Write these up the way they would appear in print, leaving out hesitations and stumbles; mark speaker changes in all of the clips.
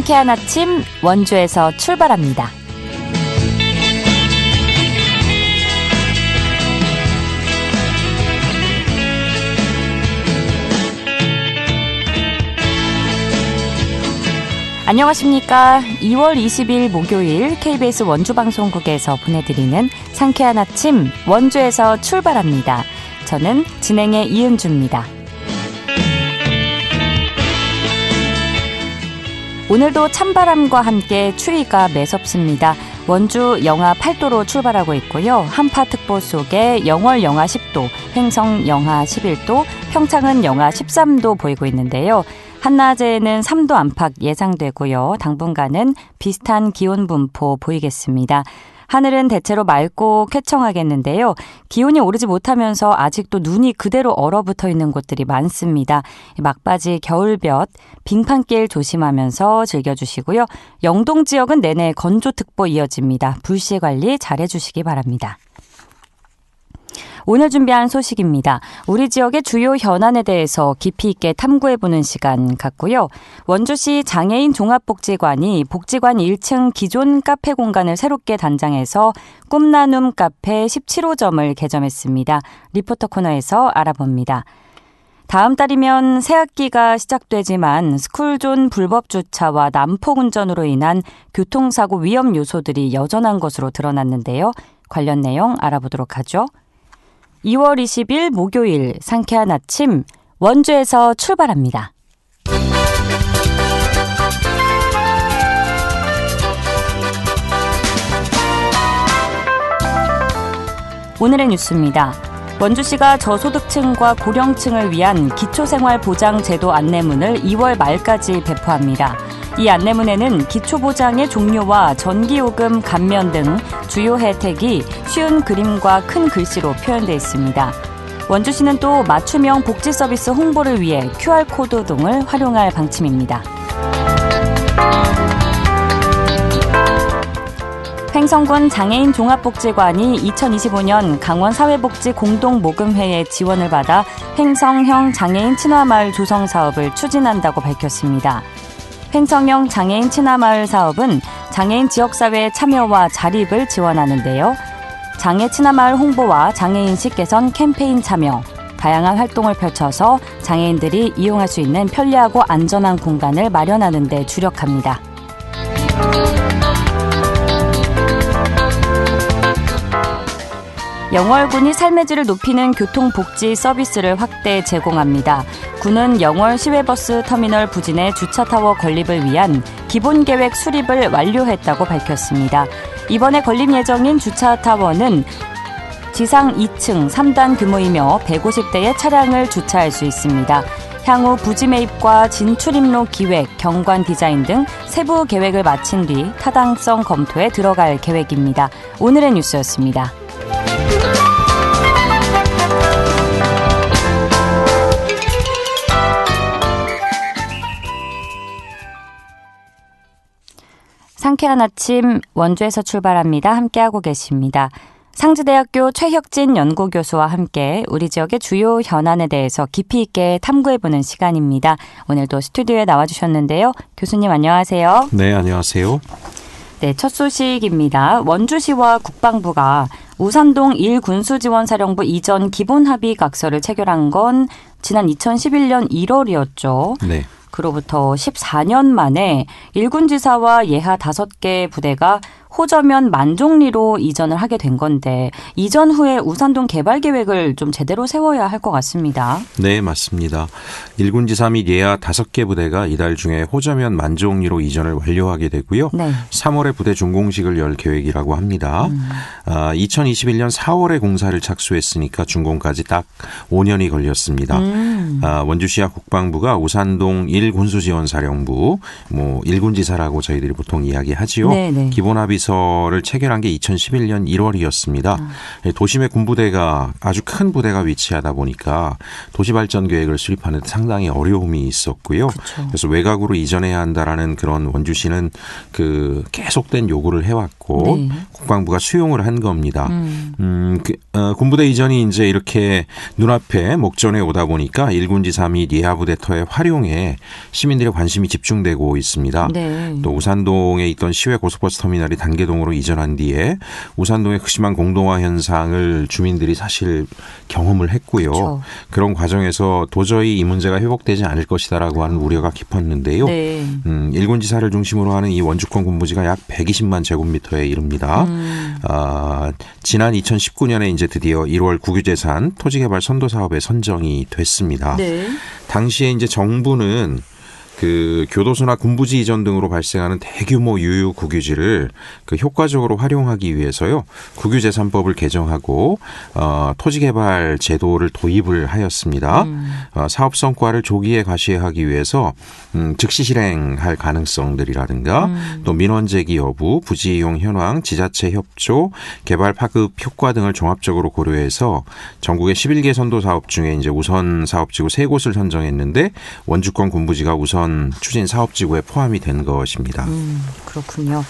Speaker 1: 상쾌한 아침 원주에서 출발합니다. 안녕하십니까. 2월 20일 목요일 KBS 원주방송국에서 보내드리는 상쾌한 아침 원주에서 출발합니다. 저는 진행의 이은주입니다. 오늘도 찬바람과 함께 추위가 매섭습니다. 원주 영하 8도로 출발하고 있고요. 한파특보 속에 영월 영하 10도, 횡성 영하 11도, 평창은 영하 13도 보이고 있는데요. 한낮에는 3도 안팎 예상되고요. 당분간은 비슷한 기온 분포 보이겠습니다. 하늘은 대체로 맑고 쾌청하겠는데요. 기온이 오르지 못하면서 아직도 눈이 그대로 얼어붙어 있는 곳들이 많습니다. 막바지 겨울볕, 빙판길 조심하면서 즐겨주시고요. 영동 지역은 내내 건조특보 이어집니다. 불씨 관리 잘해주시기 바랍니다. 오늘 준비한 소식입니다. 우리 지역의 주요 현안에 대해서 깊이 있게 탐구해보는 시간 갖고요. 원주시 장애인 종합복지관이 복지관 1층 기존 카페 공간을 새롭게 단장해서 꿈나눔 카페 17호점을 개점했습니다. 리포터 코너에서 알아봅니다. 다음 달이면 새학기가 시작되지만 스쿨존 불법 주차와 난폭 운전으로 인한 교통사고 위험 요소들이 여전한 것으로 드러났는데요. 관련 내용 알아보도록 하죠. 2월 20일 목요일 상쾌한 아침 원주에서 출발합니다. 오늘의 뉴스입니다. 원주시가 저소득층과 고령층을 위한 기초생활보장제도 안내문을 2월 말까지 배포합니다. 이 안내문에는 기초보장의 종료와 전기요금 감면 등 주요 혜택이 쉬운 그림과 큰 글씨로 표현되어 있습니다. 원주시는 또 맞춤형 복지 서비스 홍보를 위해 QR코드 등을 활용할 방침입니다. 횡성군 장애인 종합복지관이 2025년 강원사회복지 공동모금회의 지원을 받아 횡성형 장애인 친화마을 조성 사업을 추진한다고 밝혔습니다. 횡성형 장애인 친화마을 사업은 장애인 지역사회의 참여와 자립을 지원하는데요. 장애 친화마을 홍보와 장애인식 개선 캠페인 참여, 다양한 활동을 펼쳐서 장애인들이 이용할 수 있는 편리하고 안전한 공간을 마련하는 데 주력합니다. 영월군이 삶의 질을 높이는 교통복지 서비스를 확대 제공합니다. 군은 영월 시외버스 터미널 부진의 주차타워 건립을 위한 기본계획 수립을 완료했다고 밝혔습니다. 이번에 건립 예정인 주차타워는 지상 2층 3단 규모이며 150대의 차량을 주차할 수 있습니다. 향후 부지 매입과 진출입로 기획, 경관 디자인 등 세부 계획을 마친 뒤 타당성 검토에 들어갈 계획입니다. 오늘의 뉴스였습니다. 상쾌한 아침 원주에서 출발합니다. 함께하고 계십니다. 상지대학교 최혁진 연구교수와 함께 우리 지역의 주요 현안에 대해서 깊이 있게 탐구해보는 시간입니다. 오늘도 스튜디오에 나와주셨는데요. 교수님 안녕하세요.
Speaker 2: 네, 안녕하세요.
Speaker 1: 네, 첫 소식입니다. 원주시와 국방부가 우산동 1군수지원사령부 이전 기본합의각서를 체결한 건 지난 2011년 1월이었죠.
Speaker 2: 네.
Speaker 1: 그로부터 14년 만에 일군지사와 예하 5개 부대가 호저면 만종리로 이전을 하게 된 건데 이전 후에 우산동 개발 계획을 좀 제대로 세워야 할 것 같습니다.
Speaker 2: 네, 맞습니다. 일군지사 및 예하 5개 부대가 이달 중에 호저면 만종리로 이전을 완료하게 되고요. 네. 3월에 부대 준공식을 열 계획이라고 합니다. 2021년 4월에 공사를 착수했으니까 준공까지 딱 5년이 걸렸습니다. 원주시와 국방부가 우산동 1군수지원사령부, 일군지사라고 저희들이 보통 이야기하지요. 네네. 기본합의서를 체결한 게 2011년 1월이었습니다. 도심의 군부대가 아주 큰 부대가 위치하다 보니까 도시발전 계획을 수립하는 데 상당히 어려움이 있었고요. 그쵸. 그래서 외곽으로 이전해야 한다라는 그런 원주시는 그 계속된 요구를 해왔고 네. 국방부가 수용을 한 겁니다. 군부대 이전이 이제 이렇게 눈앞에 목전에 오다 보니까 일군지사 및 예하부대터의 활용에 시민들의 관심이 집중되고 있습니다.
Speaker 1: 네.
Speaker 2: 또 우산동에 있던 시외 고속버스 터미널이 단계동으로 이전한 뒤에 우산동의 극심한 공동화 현상을 주민들이 사실 경험을 했고요.
Speaker 1: 그렇죠.
Speaker 2: 그런 과정에서 도저히 이 문제가 회복되지 않을 것이다라고 하는 우려가 깊었는데요.
Speaker 1: 네.
Speaker 2: 일군지사를 중심으로 하는 이 원주권 군부지가 약 120만 제곱미터에 이릅니다. 지난 2019년에 이제 드디어 1월 국유재산 토지개발 선도사업에 선정이 됐습니다.
Speaker 1: 네.
Speaker 2: 당시에 이제 정부는 그 교도소나 군부지 이전 등으로 발생하는 대규모 유유 국유지를 그 효과적으로 활용하기 위해서요. 국유재산법을 개정하고 토지개발 제도를 도입을 하였습니다. 사업 성과를 조기에 과시하기 위해서 즉시 실행할 가능성들이라든가 또 민원 제기 여부, 부지 이용 현황, 지자체 협조, 개발 파급 효과 등을 종합적으로 고려해서 전국의 11개 선도 사업 중에 이제 우선 사업지구 3곳을 선정했는데 원주권 군부지가 우선 추진 사업지구에 포함이 된 것입니다.
Speaker 1: 그렇군요.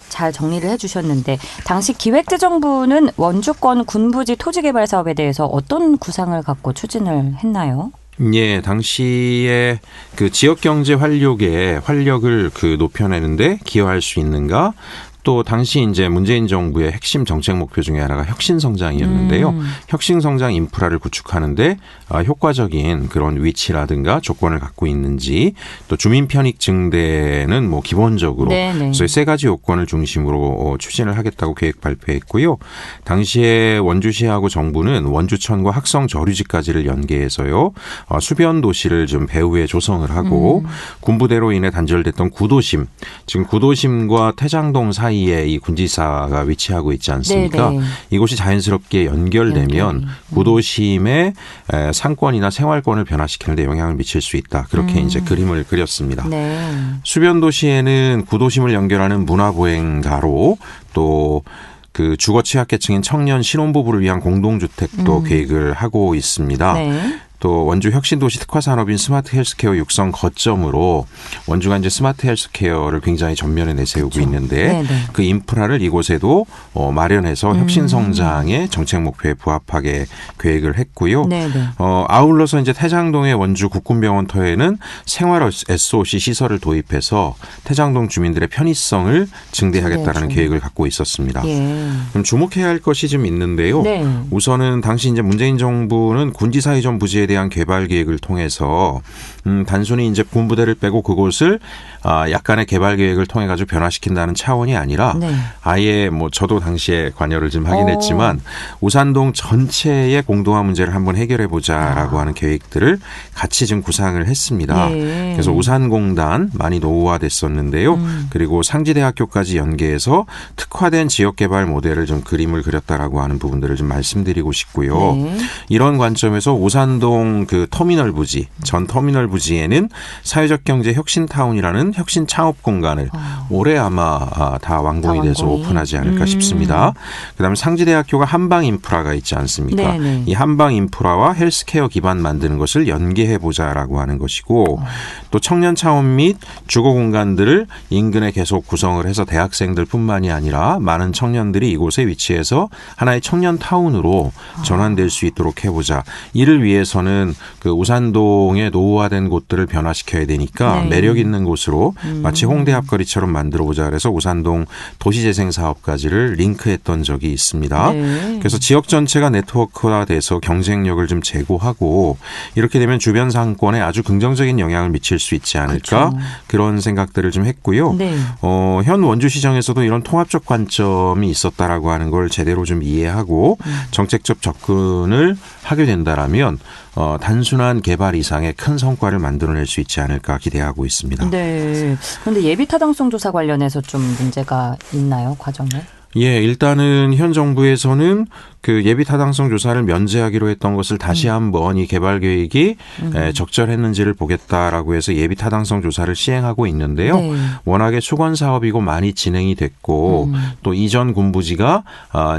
Speaker 1: 잘 정리를 해주셨는데 당시 기획재정부는 원주권 군부지 토지개발 사업에 대해서 어떤 구상을 갖고 추진을 했나요?
Speaker 2: 예, 당시에 그 지역 경제 활력을 그 높여내는데 기여할 수 있는가? 또 당시 이제 문재인 정부의 핵심 정책 목표 중에 하나가 혁신 성장이었는데요. 혁신 성장 인프라를 구축하는데 효과적인 그런 위치라든가 조건을 갖고 있는지 또 주민 편익 증대는 뭐 기본적으로 그래서 세 가지 요건을 중심으로 추진을 하겠다고 계획 발표했고요. 당시에 원주시하고 정부는 원주천과 학성 저류지까지를 연계해서요. 수변 도시를 좀 배후에 조성을 하고 군부대로 인해 단절됐던 구도심, 지금 구도심과 태장동 사이에 이 군지사가 위치하고 있지 않습니까? 네네. 이곳이 자연스럽게 연결되면 구도심의 상권이나 생활권을 변화시키는 데 영향을 미칠 수 있다. 그렇게 이제 그림을 그렸습니다.
Speaker 1: 네.
Speaker 2: 수변 도시에는 구도심을 연결하는 문화보행가로 또 그 주거 취약계층인 청년 신혼부부를 위한 공동주택도 계획을 하고 있습니다. 네. 또 원주 혁신도시 특화산업인 스마트 헬스케어 육성 거점으로 원주가 이제 스마트 헬스케어를 굉장히 전면에 내세우고 그렇죠. 있는데 네네. 그 인프라를 이곳에도 마련해서 혁신 성장의 정책 목표에 부합하게 계획을 했고요. 아울러서 이제 태장동의 원주 국군병원터에는 생활 SOC 시설을 도입해서 태장동 주민들의 편의성을 증대하겠다라는 계획을 갖고 있었습니다. 그럼 주목해야 할 것이 좀 있는데요. 네. 우선은 당시 이제 문재인 정부는 군지사 이전 부지에 대한 개발 계획을 통해서 단순히 이제 군부대를 빼고 그곳을 약간의 개발 계획을 통해 가지고 변화시킨다는 차원이 아니라 아예 뭐 저도 당시에 관여를 좀 하긴 했지만 우산동 전체의 공동화 문제를 한번 해결해 보자라고 하는 계획들을 같이 좀 구상을 했습니다. 그래서 우산공단 많이 노후화됐었는데요. 그리고 상지대학교까지 연계해서 특화된 지역개발 모델을 좀 그림을 그렸다라고 하는 부분들을 좀 말씀드리고 싶고요. 이런 관점에서 우산동 그 터미널 부지, 전 터미널 부지에는 사회적 경제 혁신타운이라는 혁신 창업 공간을 올해 아마 다 완공이 돼서 오픈하지 않을까 싶습니다. 그다음에 상지대학교가 한방 인프라가 있지 않습니까? 네네. 이 한방 인프라와 헬스케어 기반 만드는 것을 연계해보자라고 하는 것이고 또 청년 차원 및 주거 공간들을 인근에 계속 구성을 해서 대학생들뿐만이 아니라 많은 청년들이 이곳에 위치해서 하나의 청년 타운으로 전환될 수 있도록 해보자. 이를 위해서는 그 우산동의 노후화된 곳들을 변화시켜야 되니까 매력 있는 곳으로 마치 홍대 앞거리처럼 만들어보자 그래서 우산동 도시재생 사업까지를 링크했던 적이 있습니다. 그래서 지역 전체가 네트워크화돼서 경쟁력을 좀 제고하고 이렇게 되면 주변 상권에 아주 긍정적인 영향을 미칠 수 있지 않을까 그런 생각들을 좀 했고요. 현 원주시정에서도 이런 통합적 관점이 있었다라고 하는 걸 제대로 좀 이해하고 정책적 접근을 하게 된다라면 단순한 개발 이상의 큰 성과를 만들어낼 수 있지 않을까 기대하고 있습니다.
Speaker 1: 네. 그런데 예비 타당성 조사 관련해서 좀 문제가 있나요, 과정에?
Speaker 2: 예, 일단은 현 정부에서는 그 예비 타당성 조사를 면제하기로 했던 것을 다시 한번 이 개발 계획이 적절했는지를 보겠다라고 해서 예비 타당성 조사를 시행하고 있는데요. 워낙에 수건 사업이고 많이 진행이 됐고 또 이전 군부지가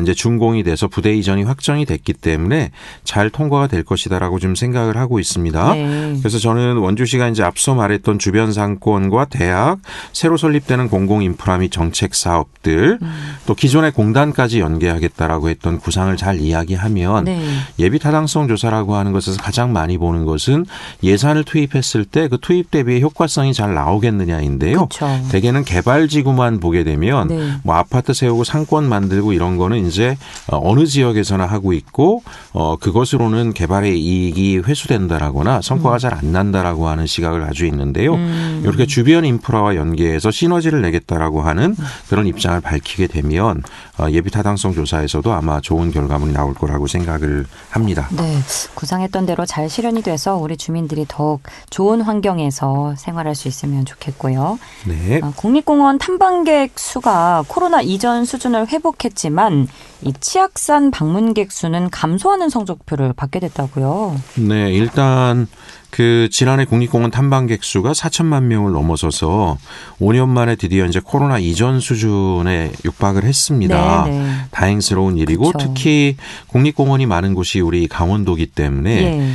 Speaker 2: 이제 준공이 돼서 부대 이전이 확정이 됐기 때문에 잘 통과가 될 것이다라고 좀 생각을 하고 있습니다. 그래서 저는 원주시가 이제 앞서 말했던 주변 상권과 대학, 새로 설립되는 공공 인프라 및 정책 사업들 또 기존의 공단까지 연계하겠다라고 했던 구상을 입장을 잘 이야기하면 예비 타당성 조사라고 하는 것에서 가장 많이 보는 것은 예산을 투입했을 때 그 투입 대비의 효과성이 잘 나오겠느냐인데요.
Speaker 1: 그쵸.
Speaker 2: 대개는 개발지구만 보게 되면 뭐 아파트 세우고 상권 만들고 이런 거는 이제 어느 지역에서나 하고 있고 그것으로는 개발의 이익이 회수된다라거나 성과가 잘 안 난다라고 하는 시각을 가지고 있는데요. 이렇게 주변 인프라와 연계해서 시너지를 내겠다라고 하는 그런 입장을 밝히게 되면 예비 타당성 조사에서도 아마 좋은 결과물이 나올 거라고 생각을 합니다.
Speaker 1: 네, 구상했던 대로 잘 실현이 돼서 우리 주민들이 더욱 좋은 환경에서 생활할 수 있으면 좋겠고요.
Speaker 2: 네.
Speaker 1: 국립공원 탐방객 수가 코로나 이전 수준을 회복했지만 이 치악산 방문객 수는 감소하는 성적표를 받게 됐다고요.
Speaker 2: 네, 일단 지난해 국립공원 탐방객 수가 4천만 명을 넘어서서 5년 만에 드디어 이제 코로나 이전 수준에 육박을 했습니다. 다행스러운 일이고
Speaker 1: 그쵸.
Speaker 2: 특히 국립공원이 많은 곳이 우리 강원도기 때문에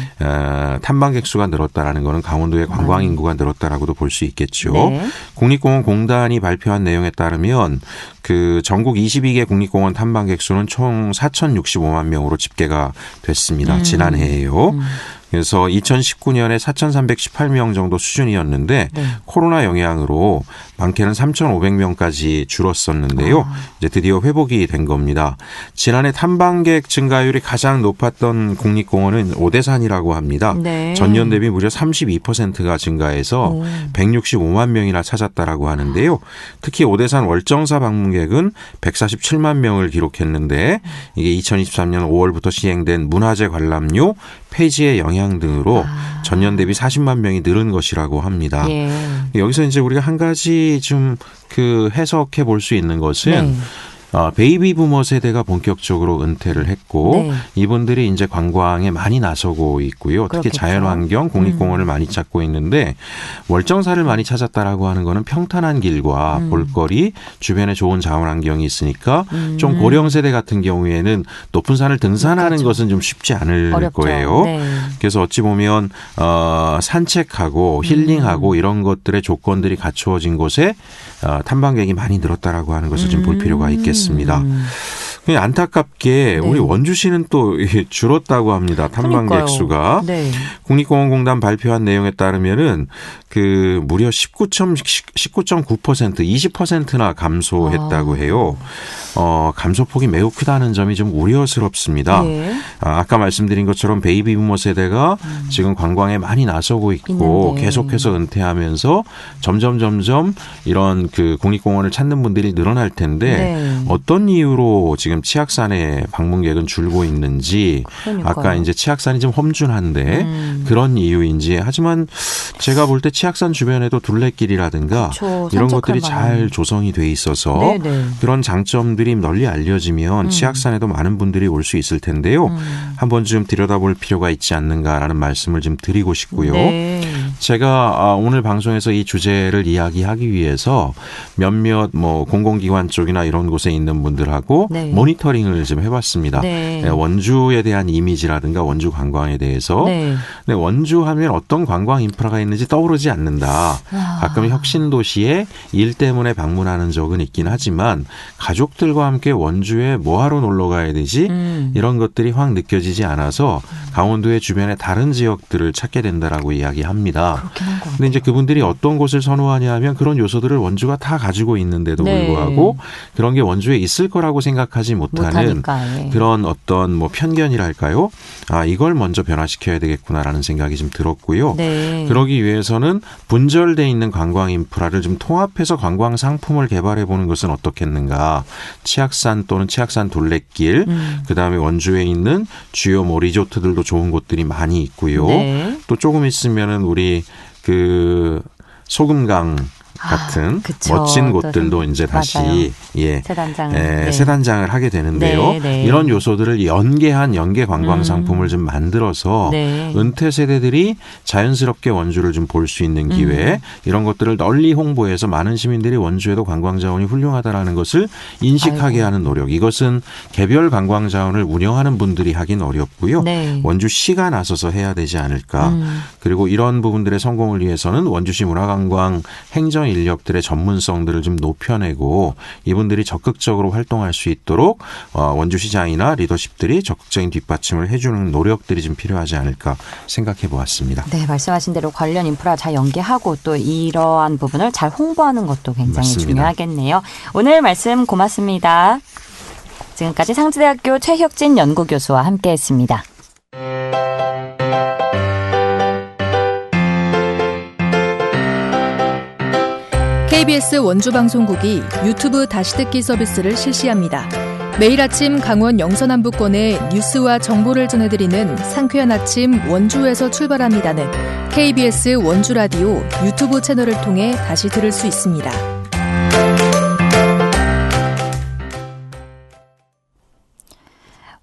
Speaker 2: 탐방객 수가 늘었다라는 거는 강원도의 관광 인구가 늘었다라고도 볼 수 있겠죠. 국립공원 공단이 발표한 내용에 따르면 전국 22개 국립공원 탐방객 수는 총 4,065만 명으로 집계가 됐습니다. 지난해에요. 그래서 2019년에 4,318명 정도 수준이었는데 코로나 영향으로 많게는 3,500명까지 줄었었는데요. 이제 드디어 회복이 된 겁니다. 지난해 탐방객 증가율이 가장 높았던 국립공원은 오대산이라고 합니다. 전년 대비 무려 32%가 증가해서 165만 명이나 찾았다라고 하는데요. 특히 오대산 월정사 방문객은 147만 명을 기록했는데 이게 2023년 5월부터 시행된 문화재 관람료 폐지의 영향 등으로 전년 대비 40만 명이 늘은 것이라고 합니다. 여기서 이제 우리가 한 가지 좀 해석해 볼 수 있는 것은 베이비 부머 세대가 본격적으로 은퇴를 했고 이분들이 이제 관광에 많이 나서고 있고요. 특히
Speaker 1: 그렇겠죠. 자연환경,
Speaker 2: 국립공원을 많이 찾고 있는데 월정사를 많이 찾았다라고 하는 거는 평탄한 길과 볼거리, 주변에 좋은 자연환경이 있으니까 좀 고령 세대 같은 경우에는 높은 산을 등산하는 것은 좀 쉽지 않을
Speaker 1: 어렵죠.
Speaker 2: 거예요. 그래서 어찌 보면 산책하고 힐링하고 이런 것들의 조건들이 갖추어진 곳에 탐방객이 많이 늘었다라고 하는 것을 좀 볼 필요가 있겠습니다. 안타깝게 우리 원주시는 또 줄었다고 합니다. 탐방객 수가. 국립공원공단 발표한 내용에 따르면은 무려 19.9% 20%나 감소했다고 해요. 감소폭이 매우 크다는 점이 좀 우려스럽습니다. 아까 말씀드린 것처럼 베이비 부머 세대가 지금 관광에 많이 나서고 있고 있는데. 계속해서 은퇴하면서 점점 이런 국립공원을 찾는 분들이 늘어날 텐데 어떤 이유로 지금 치악산의 방문객은 줄고 있는지 그러니까요. 아까 이제 치악산이 좀 험준한데 그런 이유인지 하지만 제가 볼 때 치악산 주변에도 둘레길이라든가 이런 것들이 잘 조성이 돼 있어서 그런 장점들이 널리 알려지면 치악산에도 많은 분들이 올 수 있을 텐데요. 한번 좀 들여다볼 필요가 있지 않는가라는 말씀을 좀 드리고 싶고요. 제가 오늘 방송에서 이 주제를 이야기하기 위해서 몇몇 공공기관 쪽이나 이런 곳에 있는 분들하고 모니터링을 좀 해봤습니다. 원주에 대한 이미지라든가 원주 관광에 대해서 근데 원주 하면 어떤 관광 인프라가 있는지 떠오르지 않는다. 가끔 혁신도시에 일 때문에 방문하는 적은 있긴 하지만 가족들과 함께 원주에 뭐하러 놀러 가야 되지? 이런 것들이 확 느껴지지 않아서 강원도의 주변의 다른 지역들을 찾게 된다라고 이야기합니다. 근데 이제 그분들이 어떤 곳을 선호하냐 하면 그런 요소들을 원주가 다 가지고 있는데도 불구하고 그런 게 원주에 있을 거라고 생각하지 못하는 그런 어떤 편견이랄까요? 이걸 먼저 변화시켜야 되겠구나라는 생각이 좀 들었고요. 그러기 위해서는 분절돼 있는 관광 인프라를 좀 통합해서 관광 상품을 개발해 보는 것은 어떻겠는가? 치악산 또는 치악산 둘레길, 그다음에 원주에 있는 주요 리조트들도 좋은 곳들이 많이 있고요. 또 조금 있으면은 우리 소금강 같은 멋진 곳들도 이제 다시 세단장을 하게 되는데요. 이런 요소들을 연계한 연계 관광 상품을 좀 만들어서 은퇴 세대들이 자연스럽게 원주를 좀 볼 수 있는 기회 이런 것들을 널리 홍보해서 많은 시민들이 원주에도 관광 자원이 훌륭하다라는 것을 인식하게 하는 노력. 이것은 개별 관광 자원을 운영하는 분들이 하긴 어렵고요. 원주시가 나서서 해야 되지 않을까. 그리고 이런 부분들의 성공을 위해서는 원주시 문화관광 행정 인력들의 전문성들을 좀 높여내고 이분들이 적극적으로 활동할 수 있도록 원주시장이나 리더십들이 적극적인 뒷받침을 해주는 노력들이 좀 필요하지 않을까 생각해 보았습니다.
Speaker 1: 네, 말씀하신 대로 관련 인프라 잘 연계하고 또 이러한 부분을 잘 홍보하는 것도 굉장히
Speaker 2: 맞습니다.
Speaker 1: 중요하겠네요. 오늘 말씀 고맙습니다. 지금까지 상지대학교 최혁진 연구교수와 함께했습니다.
Speaker 3: KBS 원주방송국이 유튜브 다시 듣기 서비스를 실시합니다. 매일 아침 강원 영서남부권의 뉴스와 정보를 전해드리는 상쾌한 아침 원주에서 출발합니다는 KBS 원주라디오 유튜브 채널을 통해 다시 들을 수 있습니다.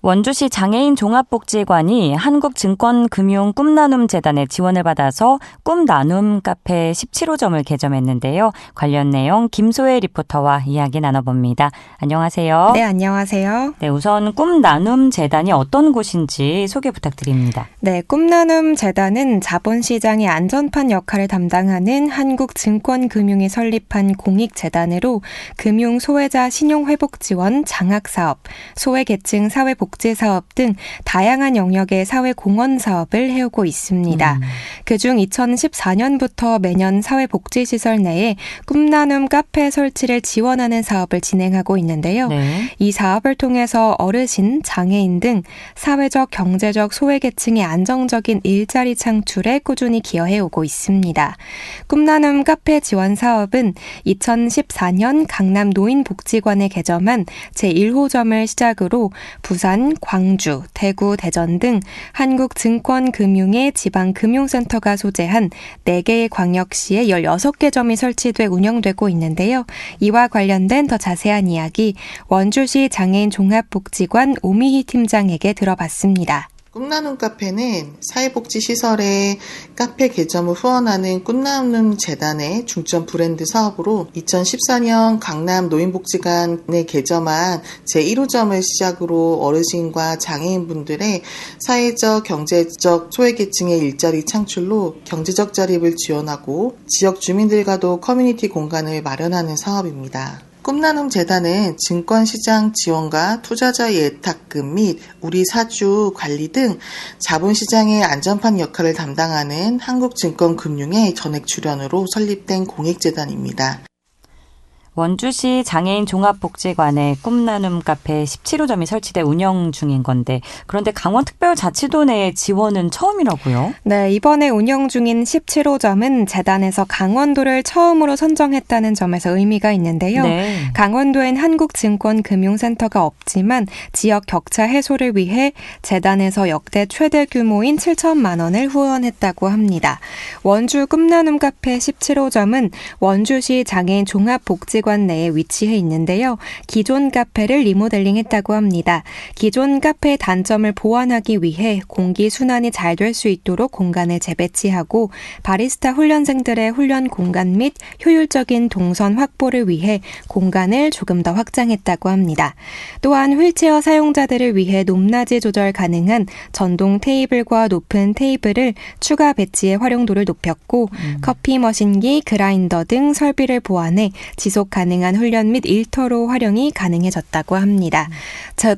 Speaker 1: 원주시 장애인 종합복지관이 한국증권금융 꿈나눔재단의 지원을 받아서 꿈나눔 카페 17호점을 개점했는데요. 관련 내용 김소혜 리포터와 이야기 나눠봅니다. 안녕하세요.
Speaker 4: 네, 안녕하세요.
Speaker 1: 네, 우선 꿈나눔재단이 어떤 곳인지 소개 부탁드립니다.
Speaker 4: 네, 꿈나눔재단은 자본시장의 안전판 역할을 담당하는 한국증권금융이 설립한 공익재단으로 금융 소외자 신용회복 지원, 장학사업, 소외계층 사회복지 사업 등 다양한 영역의 사회공헌 사업을 해오고 있습니다. 그중 2014년부터 매년 사회복지시설 내에 꿈나눔 카페 설치를 지원하는 사업을 진행하고 있는데요.
Speaker 1: 네.
Speaker 4: 이 사업을 통해서 어르신, 장애인 등 사회적, 경제적 소외계층의 안정적인 일자리 창출에 꾸준히 기여해오고 있습니다. 꿈나눔 카페 지원 사업은 2014년 강남 노인복지관에 개점한 제1호점을 시작으로 부산, 광주, 대구, 대전 등 한국증권금융의 지방금융센터가 소재한 4개의 광역시에 16개 점이 설치돼 운영되고 있는데요. 이와 관련된 더 자세한 이야기 원주시 장애인 종합복지관 오미희 팀장에게 들어봤습니다.
Speaker 5: 꿈나눔 카페는 사회복지시설에 카페 개점을 후원하는 꿈나눔 재단의 중점 브랜드 사업으로 2014년 강남 노인복지관에 개점한 제1호점을 시작으로 어르신과 장애인분들의 사회적, 경제적 소외계층의 일자리 창출로 경제적 자립을 지원하고 지역 주민들과도 커뮤니티 공간을 마련하는 사업입니다. 꿈나눔 재단은 증권시장 지원과 투자자 예탁금 및 우리 사주 관리 등 자본시장의 안전판 역할을 담당하는 한국증권금융의 전액 출연으로 설립된 공익재단입니다.
Speaker 1: 원주시 장애인 종합복지관에 꿈나눔 카페 17호점이 설치돼 운영 중인 건데 그런데 강원특별자치도 내에 지원은 처음이라고요?
Speaker 4: 네, 이번에 운영 중인 17호점은 재단에서 강원도를 처음으로 선정했다는 점에서 의미가 있는데요.
Speaker 1: 네.
Speaker 4: 강원도엔 한국증권금융센터가 없지만 지역 격차 해소를 위해 재단에서 역대 최대 규모인 7천만 원을 후원했다고 합니다. 원주 꿈나눔 카페 17호점은 원주시 장애인 종합복지관 내에 위치해 있는데요. 기존 카페를 리모델링했다고 합니다. 기존 카페의 단점을 보완하기 위해 공기 순환이 잘 될 수 있도록 공간을 재배치하고 바리스타 훈련생들의 훈련 공간 및 효율적인 동선 확보를 위해 공간을 조금 더 확장했다고 합니다. 또한 휠체어 사용자들을 위해 높낮이 조절 가능한 전동 테이블과 높은 테이블을 추가 배치해 활용도를 높였고 커피 머신기, 그라인더 등 설비를 보완해 지속 가능한 훈련 및 일터로 활용이 가능해졌다고 합니다.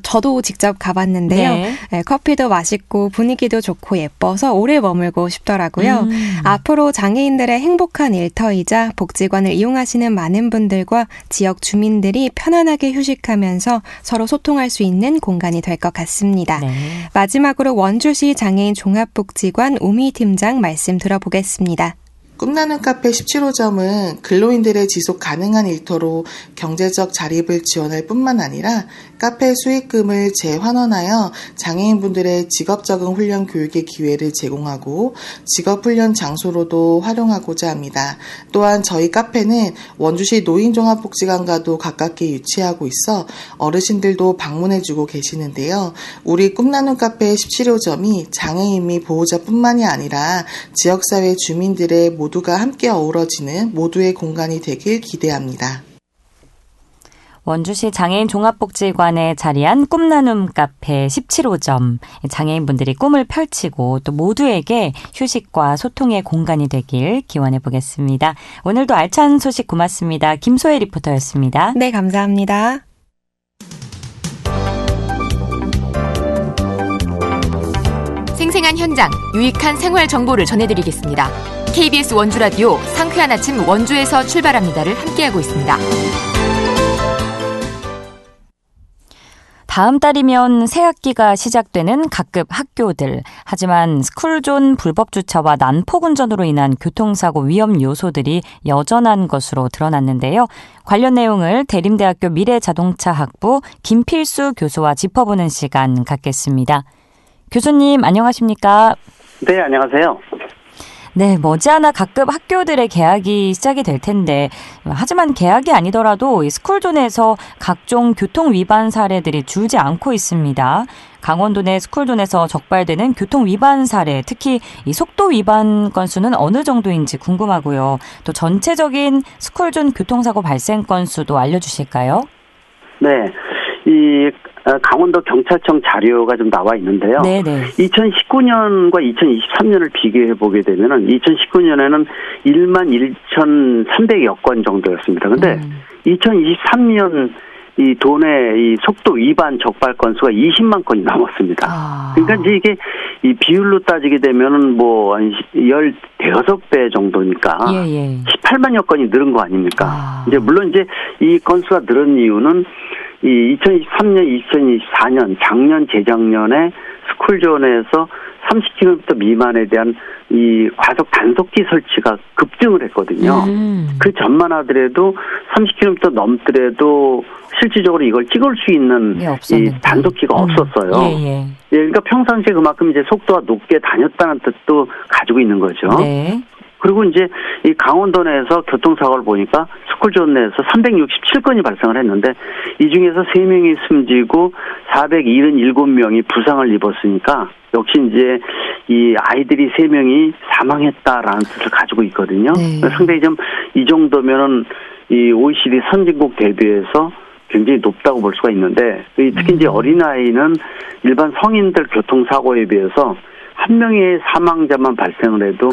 Speaker 4: 저도 직접 가봤는데요.
Speaker 1: 네.
Speaker 4: 커피도 맛있고 분위기도 좋고 예뻐서 오래 머물고 싶더라고요. 앞으로 장애인들의 행복한 일터이자 복지관을 이용하시는 많은 분들과 지역 주민들이 편안하게 휴식하면서 서로 소통할 수 있는 공간이 될 것 같습니다.
Speaker 1: 네.
Speaker 4: 마지막으로 원주시 장애인 종합복지관 오미 팀장 말씀 들어보겠습니다.
Speaker 5: 꿈나눔 카페 17호점은 근로인들의 지속 가능한 일터로 경제적 자립을 지원할 뿐만 아니라 카페 수익금을 재환원하여 장애인분들의 직업적응 훈련 교육의 기회를 제공하고 직업훈련 장소로도 활용하고자 합니다. 또한 저희 카페는 원주시 노인종합복지관과도 가깝게 위치하고 있어 어르신들도 방문해주고 계시는데요. 우리 꿈나눔 카페 17호점이 장애인 및 보호자뿐만이 아니라 지역사회 주민들의 모두가 함께 어우러지는 모두의 공간이 되길 기대합니다.
Speaker 1: 원주시 장애인 종합복지관에 자리한 꿈나눔 카페 17호점. 장애인분들이 꿈을 펼치고 또 모두에게 휴식과 소통의 공간이 되길 기원해 보겠습니다. 오늘도 알찬 소식 고맙습니다. 김소혜 리포터였습니다.
Speaker 4: 네, 감사합니다.
Speaker 6: 생생한 현장, 유익한 생활 정보를 전해드리겠습니다. KBS 원주라디오 상쾌한 아침 원주에서 출발합니다를 함께하고 있습니다.
Speaker 1: 다음 달이면 새학기가 시작되는 각급 학교들. 하지만 스쿨존 불법 주차와 난폭 운전으로 인한 교통사고 위험 요소들이 여전한 것으로 드러났는데요. 관련 내용을 대림대학교 미래자동차학부 김필수 교수와 짚어보는 시간 갖겠습니다. 교수님 안녕하십니까?
Speaker 7: 네, 안녕하세요.
Speaker 1: 네, 머지않아 각급 학교들의 개학이 시작이 될 텐데 하지만 개학이 아니더라도 이 스쿨존에서 각종 교통 위반 사례들이 줄지 않고 있습니다. 강원도 내 스쿨존에서 적발되는 교통 위반 사례, 특히 이 속도 위반 건수는 어느 정도인지 궁금하고요. 또 전체적인 스쿨존 교통사고 발생 건수도 알려주실까요?
Speaker 7: 네, 강원도 경찰청 자료가 좀 나와 있는데요.
Speaker 1: 네네.
Speaker 7: 2019년과 2023년을 비교해 보게 되면은 2019년에는 11,300여 건 정도였습니다. 근데 2023년 이 도내 이 속도 위반 적발 건수가 20만 건이 넘었습니다. 그러니까 이제 이게 이 비율로 따지게 되면은 뭐 한 15배 정도니까 18만여 건이 늘은 거 아닙니까? 이제 물론 이제 이 건수가 늘은 이유는 이 2023년, 2024년, 작년, 재작년에 스쿨존에서 30km 미만에 대한 이 과속 단속기 설치가 급증을 했거든요. 그 전만 하더라도 30km 넘더라도 실질적으로 이걸 찍을 수 있는 이 단속기가 없었어요. 그러니까 평상시에 그만큼 이제 속도가 높게 다녔다는 뜻도 가지고 있는 거죠.
Speaker 1: 네.
Speaker 7: 그리고 이제 이 강원도 내에서 교통사고를 보니까 스쿨존 내에서 367건이 발생을 했는데 이 중에서 3명이 숨지고 477명이 부상을 입었으니까 역시 이제 이 아이들이 3명이 사망했다라는 뜻을 가지고 있거든요. 상당히 좀 이 정도면은 이 OECD 선진국 대비해서 굉장히 높다고 볼 수가 있는데 특히 이제 어린아이는 일반 성인들 교통사고에 비해서 한 명의 사망자만 발생을 해도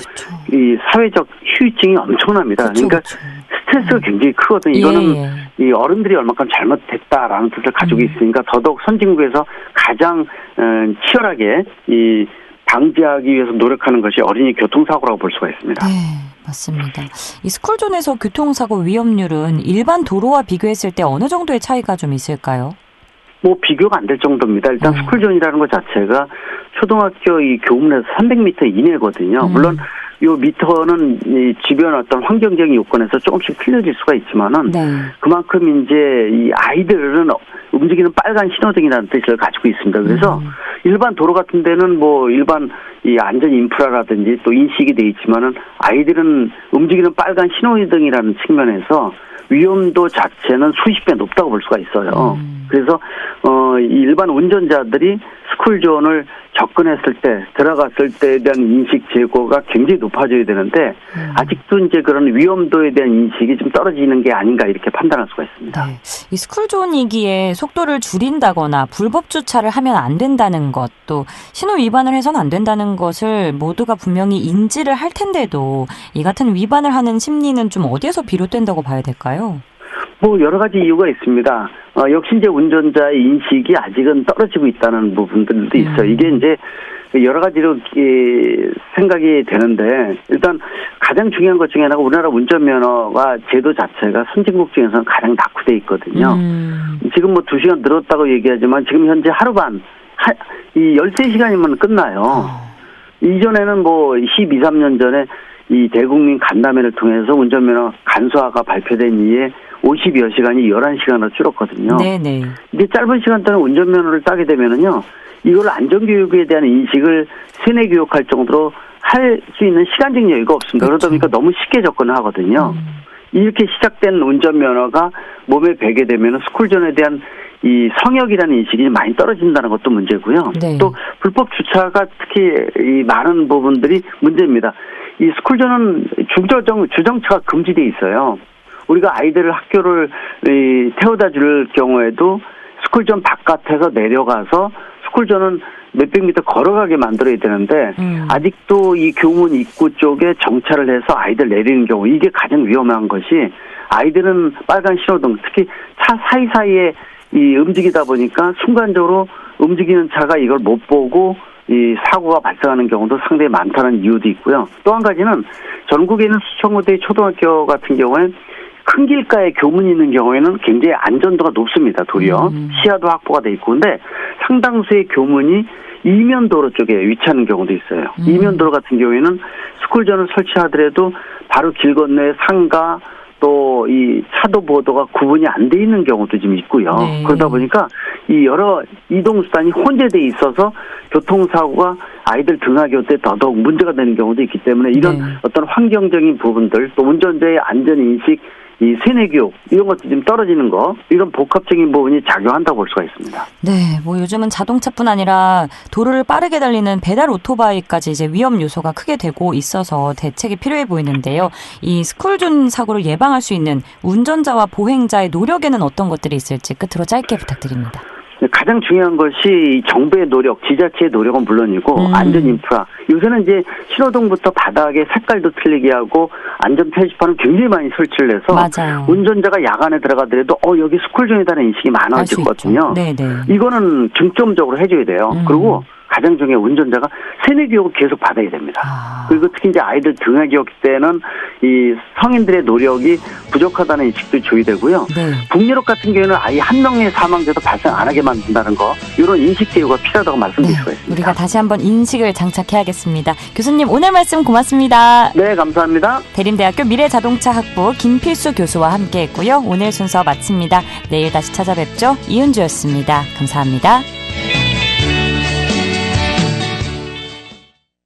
Speaker 7: 이 사회적 후유증이 엄청납니다. 그러니까 스트레스가 굉장히 크거든요. 이거는 이 어른들이 얼마큼 잘못했다라는 뜻을 가지고 있으니까 더더욱 선진국에서 가장 치열하게 이 방지하기 위해서 노력하는 것이 어린이 교통사고라고 볼 수가 있습니다.
Speaker 1: 네, 맞습니다. 이 스쿨존에서 교통사고 위험률은 일반 도로와 비교했을 때 어느 정도의 차이가 좀 있을까요?
Speaker 7: 뭐 비교가 안 될 정도입니다. 일단 스쿨존이라는 것 자체가 초등학교 이 교문에서 300m 이내거든요. 물론 요 미터는 이 주변 어떤 환경적인 요건에서 조금씩 틀려질 수가 있지만은 그만큼 이제 이 아이들은 움직이는 빨간 신호등이라는 뜻을 가지고 있습니다. 그래서 일반 도로 같은 데는 뭐 일반 이 안전 인프라라든지 또 인식이 돼 있지만은 아이들은 움직이는 빨간 신호등이라는 측면에서 위험도 자체는 수십 배 높다고 볼 수가 있어요. 그래서 일반 운전자들이 스쿨존을 접근했을 때, 들어갔을 때에 대한 인식 제고가 굉장히 높아져야 되는데 아직도 이제 그런 위험도에 대한 인식이 좀 떨어지는 게 아닌가 이렇게 판단할 수가 있습니다.
Speaker 1: 네. 이 스쿨존이기에 속도를 줄인다거나 불법 주차를 하면 안 된다는 것, 또 신호 위반을 해서는 안 된다는 것을 모두가 분명히 인지를 할 텐데도 이 같은 위반을 하는 심리는 좀 어디에서 비롯된다고 봐야 될까요?
Speaker 7: 뭐 여러 가지 이유가 있습니다. 역시 이제 운전자의 인식이 아직은 떨어지고 있다는 부분들도 있어요. 이게 이제 여러 가지로 생각이 되는데 일단 가장 중요한 것 중에 하나가 우리나라 운전면허가 제도 자체가 선진국 중에서는 가장 낙후돼 있거든요. 지금 뭐 2시간 늘었다고 얘기하지만 지금 현재 하루 반, 이 13시간이면 끝나요. 이전에는 뭐 12, 13년 전에 이 대국민 간담회를 통해서 운전면허 간소화가 발표된 이후에 50여 시간이 11시간으로 줄었거든요. 네네. 이제 짧은 시간 동안 운전면허를 따게 되면은요, 이걸 안전교육에 대한 인식을 세뇌 교육할 정도로 할 수 있는 시간적 여유가 없습니다. 그러다 보니까 너무 쉽게 접근을 하거든요. 이렇게 시작된 운전면허가 몸에 배게 되면 스쿨존에 대한 이 성역이라는 인식이 많이 떨어진다는 것도 문제고요. 네. 또 불법 주차가 특히 이 많은 부분들이 문제입니다. 이 스쿨존은 주정차가 금지돼 있어요. 우리가 아이들을 학교를 태워다 줄 경우에도 스쿨존 바깥에서 내려가서 스쿨존은 몇백 미터 걸어가게 만들어야 되는데 아직도 이 교문 입구 쪽에 정차를 해서 아이들 내리는 경우 이게 가장 위험한 것이 아이들은 빨간 신호등 특히 차 사이사이에 움직이다 보니까 순간적으로 움직이는 차가 이걸 못 보고 이 사고가 발생하는 경우도 상당히 많다는 이유도 있고요. 또 한 가지는 전국에 있는 수천 군데의 초등학교 같은 경우엔 큰 길가에 교문이 있는 경우에는 굉장히 안전도가 높습니다. 도리어 시야도 확보가 돼 있고 근데 상당수의 교문이 이면도로 쪽에 위치하는 경우도 있어요. 이면도로 같은 경우에는 스쿨존을 설치하더라도 바로 길 건너에 상가 또 이 차도 보도가 구분이 안 돼 있는 경우도 좀 있고요. 네. 그러다 보니까 이 여러 이동수단이 혼재돼 있어서 교통사고가 아이들 등하교 때 더더욱 문제가 되는 경우도 있기 때문에 이런 어떤 환경적인 부분들 또 운전자의 안전인식 이 세뇌교육 이런 것도 좀 떨어지는 거 이런 복합적인 부분이 작용한다고 볼 수가 있습니다.
Speaker 1: 네, 뭐 요즘은 자동차뿐 아니라 도로를 빠르게 달리는 배달 오토바이까지 이제 위험 요소가 크게 되고 있어서 대책이 필요해 보이는데요. 이 스쿨존 사고를 예방할 수 있는 운전자와 보행자의 노력에는 어떤 것들이 있을지 끝으로 짧게 부탁드립니다.
Speaker 7: 가장 중요한 것이 정부의 노력, 지자체의 노력은 물론이고 안전 인프라. 요새는 이제 신호등부터 바닥에 색깔도 틀리게 하고 안전 표지판을 굉장히 많이 설치를 해서
Speaker 1: 맞아요.
Speaker 7: 운전자가 야간에 들어가더라도 여기 스쿨존이라는 인식이 많아졌거든요. 이거는 중점적으로 해줘야 돼요. 그리고 가장 중요한 운전자가 세뇌 교육을 계속 받아야 됩니다. 그리고 특히 이제 아이들 등하 교육 때는 이 성인들의 노력이 부족하다는 인식도 조율되고요. 북유럽 같은 경우에는 아예 한 명의 사망자도 발생 안 하게 만든다는 거 이런 인식 교육가 필요하다고 말씀드릴 수가 있습니다.
Speaker 1: 우리가 다시 한번 인식을 장착해야겠습니다. 교수님 오늘 말씀 고맙습니다.
Speaker 7: 네, 감사합니다.
Speaker 1: 대림대학교 미래자동차학부 김필수 교수와 함께했고요. 오늘 순서 마칩니다. 내일 다시 찾아뵙죠. 이은주였습니다. 감사합니다.